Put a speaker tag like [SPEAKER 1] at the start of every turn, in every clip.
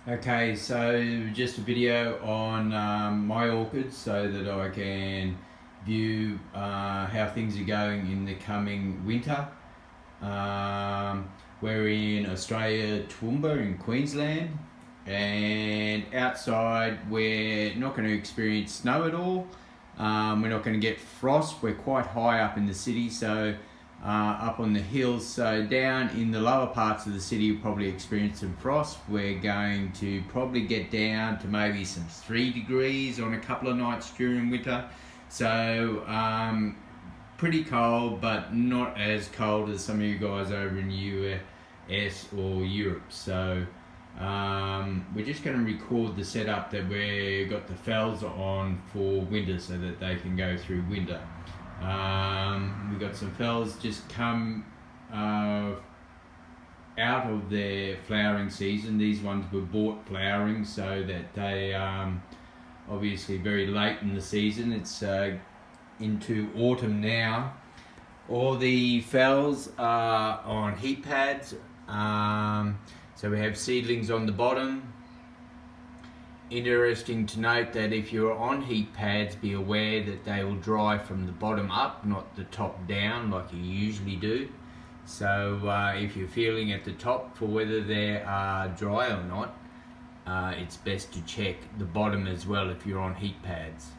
[SPEAKER 1] Okay, so just a video on my orchids so that I can view how things are going in the coming winter. We're in Australia, Toowoomba in Queensland, and outside we're not going to experience snow at all. We're not going to get frost. We're quite high up in the city, so up on the hills. So down in the lower parts of the city we'll probably experience some frost. We're going to probably get down to maybe some 3 degrees on a couple of nights during winter. So pretty cold, but not as cold as some of you guys over in the US or Europe. So we're just going to record the setup that we've got the fells on for winter so that they can go through winter. We've got some fells just come out of their flowering season. These ones were bought flowering, so that they obviously very late in the season. It's into autumn now. All the fells are on heat pads. So we have seedlings on the bottom. Interesting to note that if you're on heat pads, be aware that they will dry from the bottom up, not the top down like you usually do. So if you're feeling at the top for whether they are dry or not, it's best to check the bottom as well if you're on heat pads.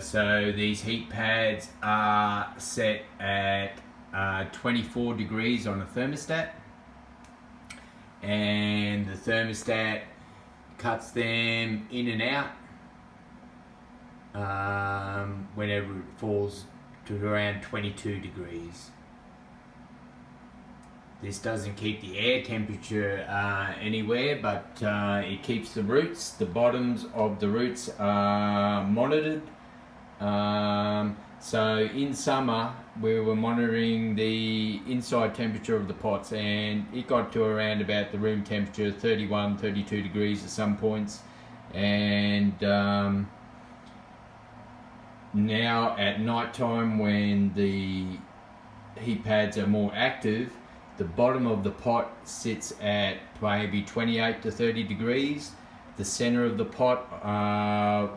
[SPEAKER 1] So these heat pads are set at 24 degrees on a thermostat, and the thermostat cuts them in and out whenever it falls to around 22 degrees. This doesn't keep the air temperature anywhere, but it keeps the roots. The bottoms of the roots are monitored. So in summer we were monitoring the inside temperature of the pots, and it got to around about the room temperature, 31, 32 degrees at some points. And now at night time, when the heat pads are more active, the bottom of the pot sits at maybe 28 to 30 degrees. The center of the pot,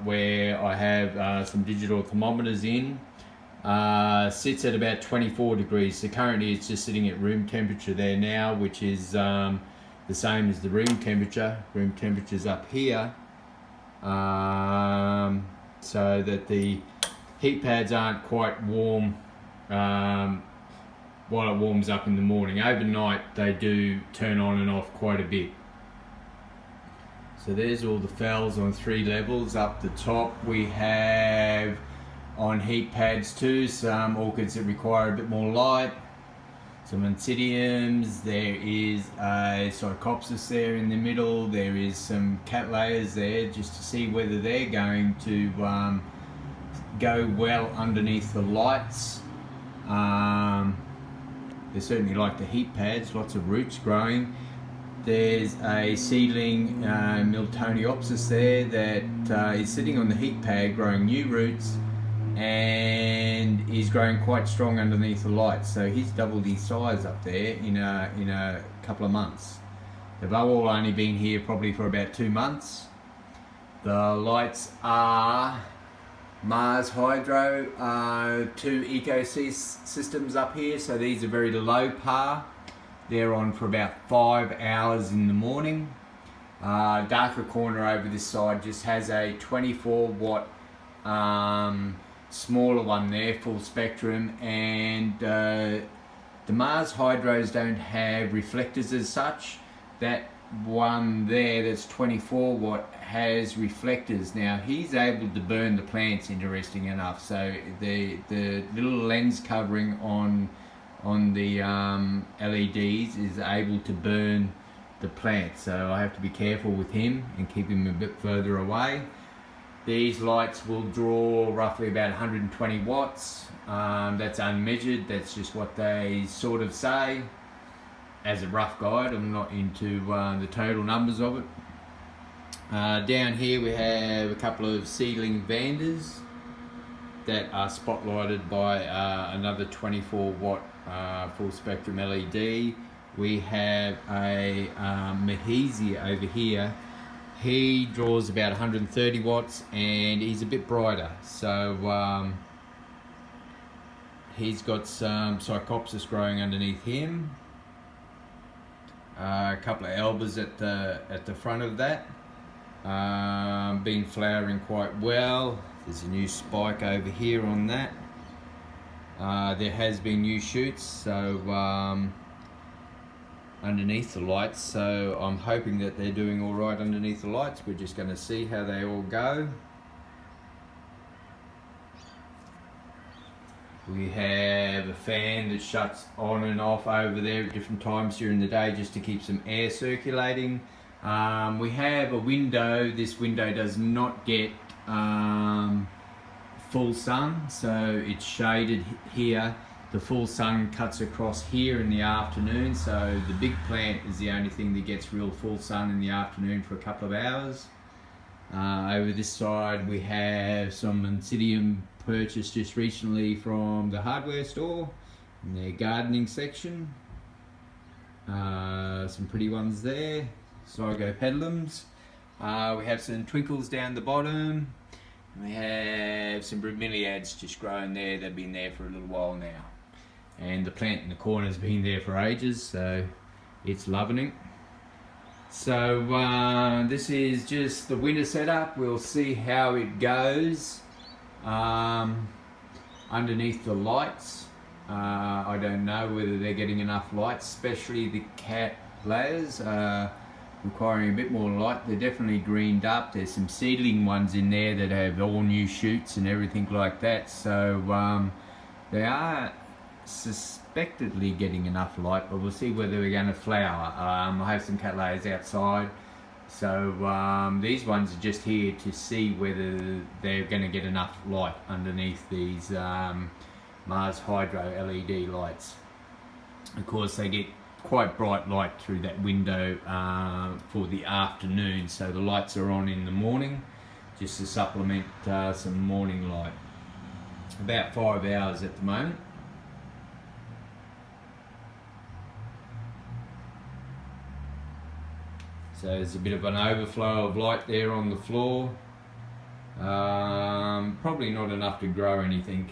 [SPEAKER 1] where I have some digital thermometers in, sits at about 24 degrees. So currently it's just sitting at room temperature there now, which is the same as the room temperature. Room temperature's up here, so that the heat pads aren't quite warm while it warms up in the morning. Overnight they do turn on and off quite a bit. So there's all the fells on 3 levels. Up the top we have on heat pads too some orchids that require a bit more light, some Oncidiums. There is a Psychopsis there in the middle. There is some Cattleyas there, just to see whether they're going to go well underneath the lights. They certainly like the heat pads, lots of roots growing. There's a seedling Phalaenopsis there that is sitting on the heat pad growing new roots, and is growing quite strong underneath the lights. So he's doubled his size up there in a couple of months. They've all only been here probably for about 2 months. The lights are Marshydro 2 ecosystems up here, so these are very low power. They're on for about 5 hours in the morning. Darker corner over this side just has a 24 watt smaller one there, full spectrum, and the Marshydros don't have reflectors as such. That one there that's 24 watt has reflectors. Now he's able to burn the plants, interesting enough. So the little lens covering on the LEDs is able to burn the plant, so I have to be careful with him and keep him a bit further away. These lights will draw roughly about 120 watts. That's unmeasured, that's just what they sort of say as a rough guide. I'm not into the total numbers of it. Down here we have a couple of seedling Vandas that are spotlighted by another 24 watt full spectrum LED. we have a Meizhi over here. He draws about 130 watts and he's a bit brighter. So he's got some Psychopsis growing underneath him. A couple of albers at the front of that. Been flowering quite well. There's a new spike over here on that. There has been new shoots, so underneath the lights, so I'm hoping that they're doing all right underneath the lights. We're just going to see how they all go. We have a fan that shuts on and off over there at different times during the day just to keep some air circulating. We have a window. This window does not get full sun, so it's shaded here. The full sun cuts across here in the afternoon, so the big plant is the only thing that gets real full sun in the afternoon for a couple of hours. Over this side we have some Meizhi purchased just recently from the hardware store in their gardening section. Some pretty ones there. Psychopsis. We have some twinkles down the bottom. We have some bromeliads just growing there. They've been there for a little while now. And the plant in the corner has been there for ages, so it's loving it. So this is just the winter setup. We'll see how it goes underneath the lights. I don't know whether they're getting enough light, especially the cattleyas. Requiring a bit more light. They're definitely greened up. There's some seedling ones in there that have all new shoots and everything like that, so they are suspectedly getting enough light, but we'll see whether we're going to flower. I have some cattleyas outside, so these ones are just here to see whether they're going to get enough light underneath these Marshydro LED lights. Of course they get quite bright light through that window for the afternoon, so the lights are on in the morning just to supplement some morning light. About 5 hours at the moment. So there's a bit of an overflow of light there on the floor. Probably not enough to grow anything.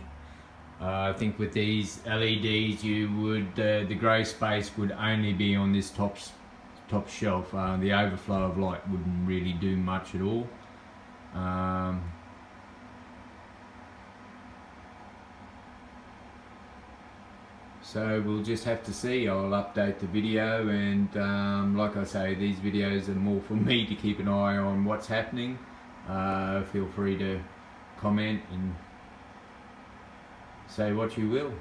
[SPEAKER 1] I think with these LEDs, you would the grow space would only be on this top shelf. The overflow of light wouldn't really do much at all. So we'll just have to see. I'll update the video, and like I say, these videos are more for me to keep an eye on what's happening. Feel free to comment and say what you will.